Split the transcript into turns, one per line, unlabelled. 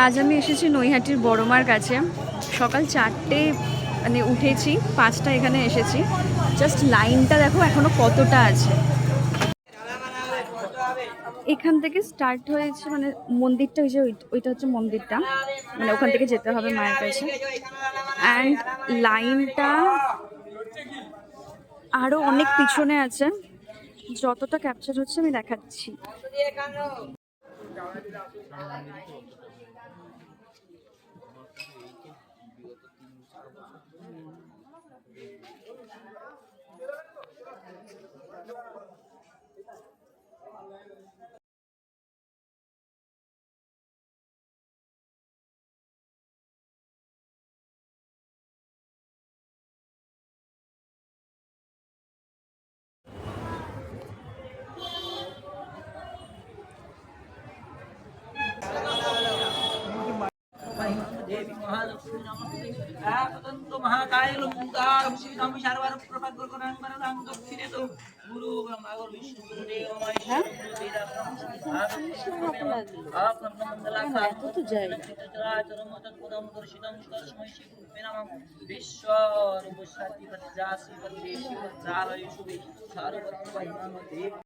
আজ আমি এসেছি নৈহাটির বড়মার কাছে। সকাল 4টে মানে উঠেছি, 5টা এখানে এসেছি। জাস্ট লাইনটা দেখো এখনো কতটা আছে। এখান থেকে স্টার্ট হয়েছে, মানে মন্দিরটা ওই যে ওইটা হচ্ছে মন্দিরটা, মানে ওখান থেকে যেতে হবে মায়ের কাছে। অ্যান্ড লাইনটা আরো অনেক পিছনে আছে, যতটা ক্যাপচার হচ্ছে আমি দেখাচ্ছি।
देवी महालक्ष्मी नमस्ते आपतंतो महाकाय लंकार श्रीराम शारवार प्रभात गोरगणां वरदां दक्षिणे तो गुरु ब्रह्मा और विष्णु गुरुदेव महेश्वर तेरा आप मंगला तो जय चराचर मत पदम दर्शितं तस्मै श्री गुरुवे नमः विश्व रूपशाति वज्जासि वज्रेषि वज्रालयेषु सर्वत्र वैमाम देव